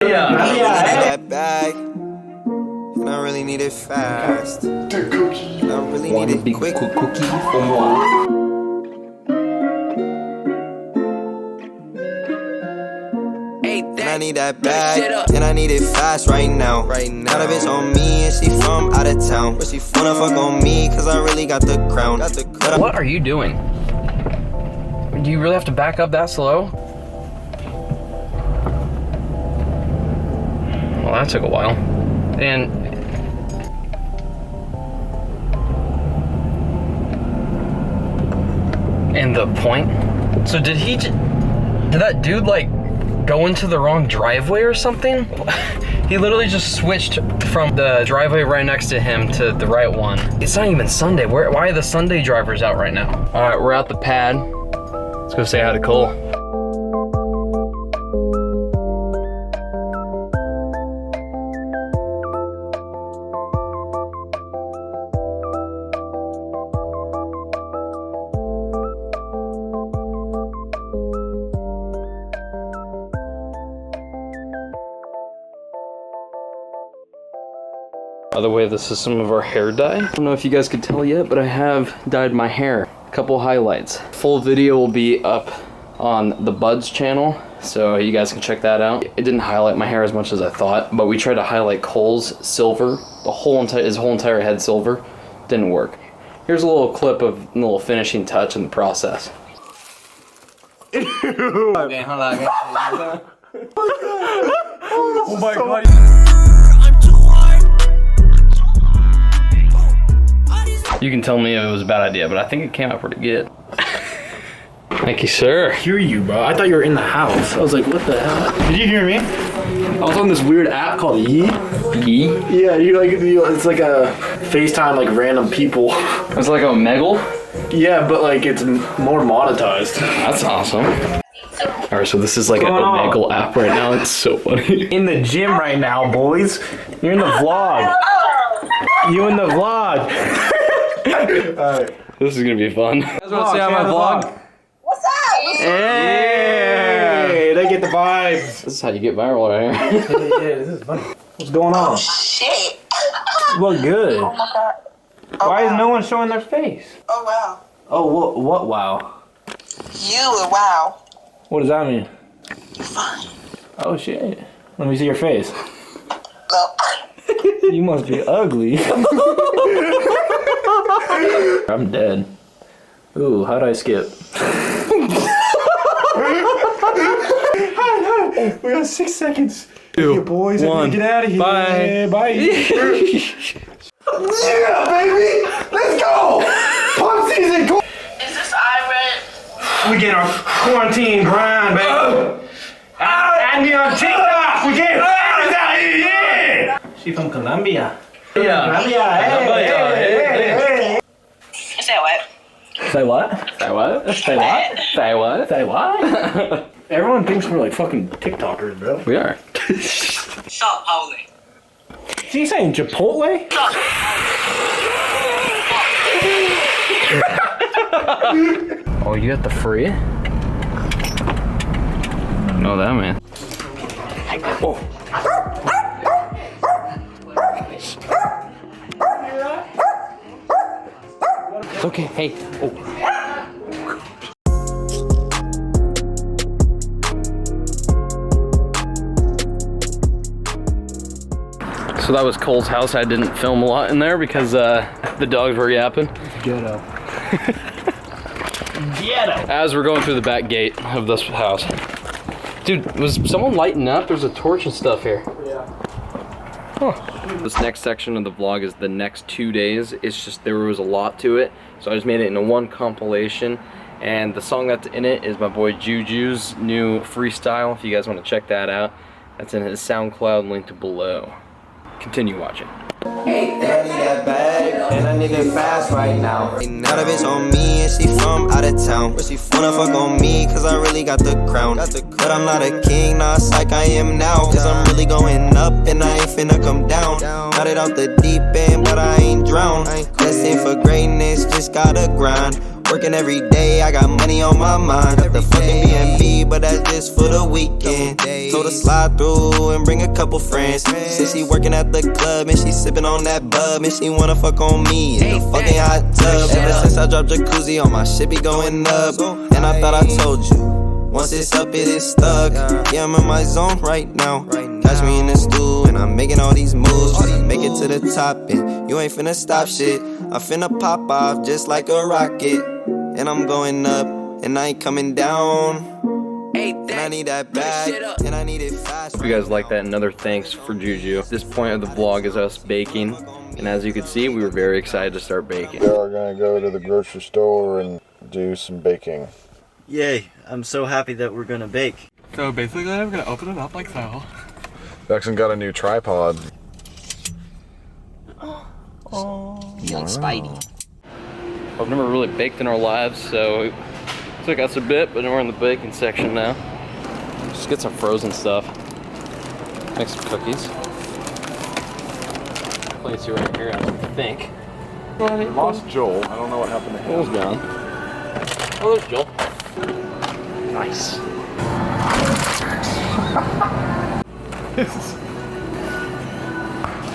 Yeah. I really need that bag, and I really need it fast. And I really need it quick. Cookie for moi. And I need that bag, and I need it fast right now. Now that bitch on me, and she from out of town, but she wanna fuck on me, cause I really got the crown. What are you doing? Do you really have to back up that slow? Well, that took a while. And the point? So did that dude like go into the wrong driveway or something? He literally just switched from the driveway right next to him to the right one. It's not even Sunday. Why are the Sunday drivers out right now? All right, we're at the pad. Let's go say hi to Cole. By the way, this is some of our hair dye. I don't know if you guys could tell yet, but I have dyed my hair. A couple highlights. Full video will be up on the Buds channel, so you guys can check that out. It didn't highlight my hair as much as I thought, but we tried to highlight Cole's silver. His whole entire head silver. Didn't work. Here's a little clip of a little finishing touch in the process. Okay, hold on. Oh my god. You can tell me if it was a bad idea, but I think it came out pretty good. Thank you, sir. I hear you, bro. I thought you were in the house. I was like, what the hell? Did you hear me? I was on this weird app called Yee. Yee? Yeah, it's like a FaceTime like random people. It's like a Omegle? Yeah, but like it's more monetized. That's awesome. Alright, so this is like an Omegle app right now. It's so funny. In the gym right now, boys. You're in the vlog. You in the vlog. Alright. This is gonna be fun. You guys wanna see how my vlog? What's up? Hey, they get the vibes. This is how you get viral right here. Yeah, this is funny. What's going on? Shit. You look good. Oh my god. Oh, Why wow. is no one showing their face? Oh wow. Oh, what wow? You a wow. What does that mean? You fine. Oh shit. Let me see your face. No. You must be ugly. I'm dead. Ooh, how'd I skip? We got 6 seconds. 2, boys, 1. Get out of here. Bye. Bye. Yeah, baby. Let's go. Pump season. Is this Iron? We get our quarantine grind, baby. Add me on TikTok. We get out here. Yeah. She from Colombia. Yeah. Hey. Is that what? Say what? Say what? Say what? Say what? Say what? Everyone thinks we're like fucking TikTokers, bro. We are. Stop howling. Is he saying Chipotle? Oh, you got the free? Know that, man. Oh. Okay, hey. Oh. So that was Cole's house. I didn't film a lot in there because the dogs were yapping. Ghetto. As we're going through the back gate of this house. Dude, was someone lighting up? There's a torch and stuff here. Yeah. Huh. This next section of the vlog is the next 2 days. It's just, there was a lot to it. So I just made it into one compilation. And the song that's in it is my boy JuJu's new freestyle. If you guys want to check that out, that's in his SoundCloud linked below. Continue watching. And I need that bag, and I need it fast right now. Now that bitch on me, and she from out of town, but she wanna fuck on me, cause I really got the crown. But I'm not a king, nah, it's like I am now, cause I'm really going up, and I ain't finna come down. Got it out the deep end, but I ain't drowned. Destined for greatness, just gotta grind. Working every day, I got money on my mind. Got the fucking B&B, but that's just for the weekend. Told her slide through and bring a couple friends. Said she working at the club and she sipping on that bub. And she wanna fuck on me in the fucking hot tub. Ever since I dropped jacuzzi on my shit be going up. And I thought I told you, once it's up, it is stuck. Yeah, I'm in my zone right now. Catch me in the stool and I'm making all these moves. Make it to the top and you ain't finna stop shit. I finna pop off just like a rocket. And I'm going up and I ain't coming down. And I need that bag and I need it fast. Hope you guys like that. Another thanks for JuJu. This point of the vlog is us baking. And as you can see, we were very excited to start baking. We're gonna go to the grocery store and do some baking. Yay, I'm so happy that we're gonna bake. So basically, we're gonna open it up like so. Jackson got a new tripod. Young Spidey. I've never really baked in our lives, so it took us a bit, but we're in the baking section now. Just get some frozen stuff. Make some cookies. Place you right here, I think. Lost Joel. I don't know what happened to him. Joel's gone. Oh, there's Joel. Nice.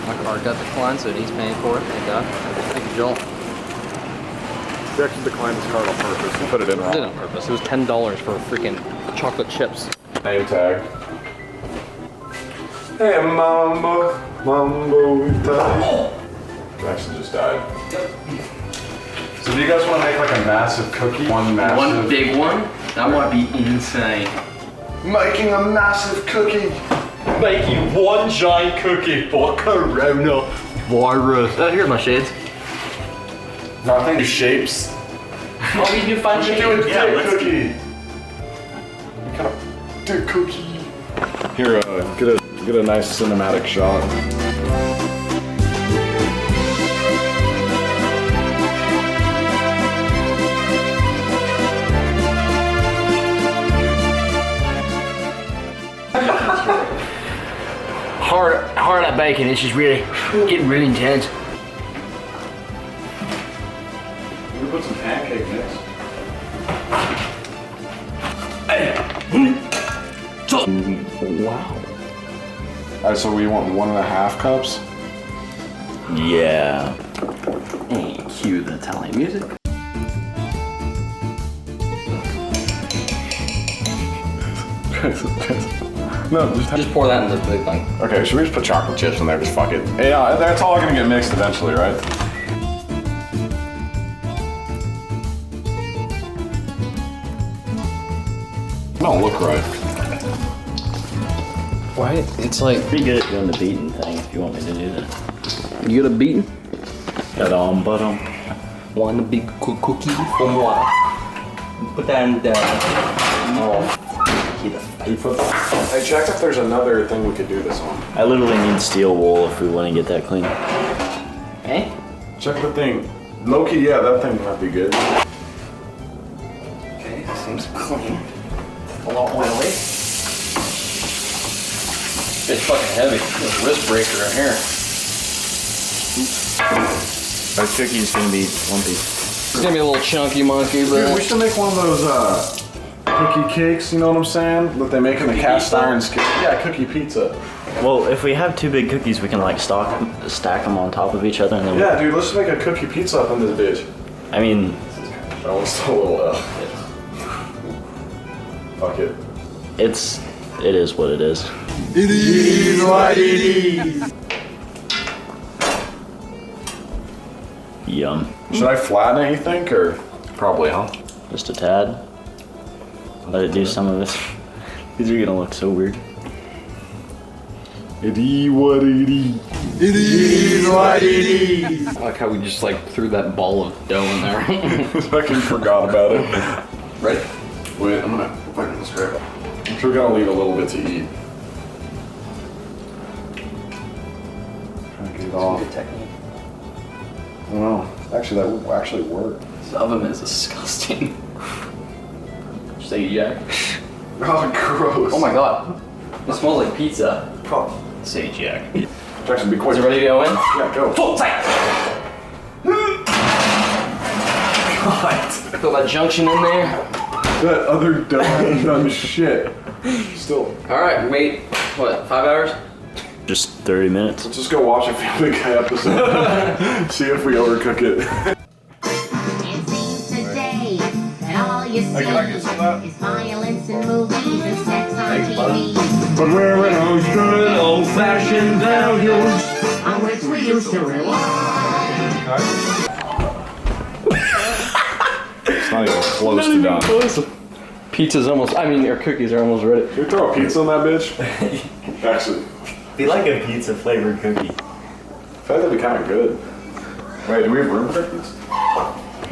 My card got declined, so he's paying for it. Thank God. Thank you, Joel. Jackson declined his card on purpose. He put it in I did it wrong. on purpose. It was $10 for freaking chocolate chips. Name tag. Hey, Mambo. Mambo tag. Jackson just died. So do you guys want to make like a massive cookie? One big one? That would be insane. Making a massive cookie. Making one giant cookie for coronavirus. Oh, here's my shades. Nothing. Do shapes. Oh, we do fun shapes. Do a dick cookie. Kind of dick cookie. Here, get a nice cinematic shot. Hard at baking. It's just really getting really intense. We put some pancake mix. Wow. Alright, so we want 1.5 cups. Yeah. Hey, cue the Italian music. No, Just pour that in the big thing. Okay, should we just put chocolate chips in there? Just fuck it. Yeah, that's all gonna get mixed eventually, right? Don't look right. Why? It's like Pretty good at doing the beating thing if you want me to do that. you get a beaten. But One big cookie for moi. Put that in there. Hey, check if there's another thing we could do this on. I literally need steel wool if we want to get that clean. Hey? Check the thing. Loki, yeah, that thing might be good. Okay, seems clean. A little oily. It's fucking heavy. There's a wrist breaker right here. Our cookie's gonna be lumpy. It's gonna be a little chunky monkey, Dude, we but should make one of those cookie cakes, you know what I'm saying? That they make in the cast iron skillet. Yeah, cookie pizza. Well, if we have 2 big cookies, we can like stack them on top of each other, and then Yeah, dude, let's just make a cookie pizza up in this bitch. I mean, That one's still a little fuck it. it is what it is. It is what it is. Yum. Should I flatten it, you think, or? Probably, huh? Just a tad. Let it do some of this. These are gonna look so weird. It is what it is. It is what it is. I like how we just like threw that ball of dough in there. Fucking forgot about it. Ready? Wait, I'm gonna put it in this grab. I'm sure we're gonna leave a little bit to eat. Trying to get it off. Good technique. I don't know. Actually, that would actually work. This oven is disgusting. Say Jack. Oh, gross. Oh my god. It smells like pizza. Say Jack. Jackson, be quick. Is it ready to go in? Yeah, go. Full sight. Feel that junction in there? That other dumb shit. Still. Alright, wait, what, 5 hours? Just 30 minutes. Let's just go watch a Family Guy episode. See if we overcook it. It seems today that all you see Can I get some of that? is violence in movies and sex on TV. But we're in those good old-fashioned values On which we used to rely. It's not even close to done. Pizza's almost, or cookies are almost ready. Can we throw a pizza on that bitch? Actually, Be like a pizza flavored cookie. I feel like that'd be kind of good. Wait, do we have room for pizza?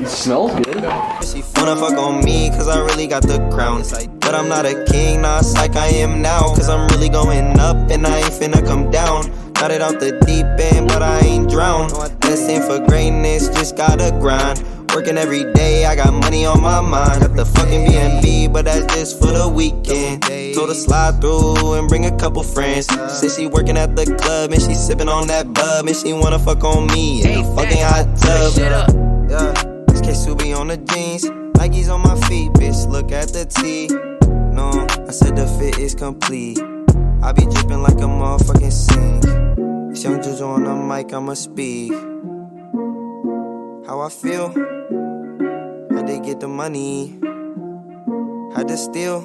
It smells good. She wanna fuck on me cause I really got the crown. But I'm not a king, nah, it's like I am now. Cause I'm really going up and I ain't finna come down. Got it out the deep end, but I ain't drowned. Destined for greatness, just gotta grind. Working every day, I got money on my mind. Got the fucking B&B, but that's just for the weekend. Told her slide through and bring a couple friends. Said she working at the club and she sipping on that bub. And she wanna fuck on me in the fucking hot tub. Yeah. K-Subi on the jeans, Nikes on my feet, bitch, look at the T. No, I said the fit is complete. I be dripping like a motherfucking sink. It's young JuJu on the mic, I'ma speak. How I feel? I did get the money. Had to steal,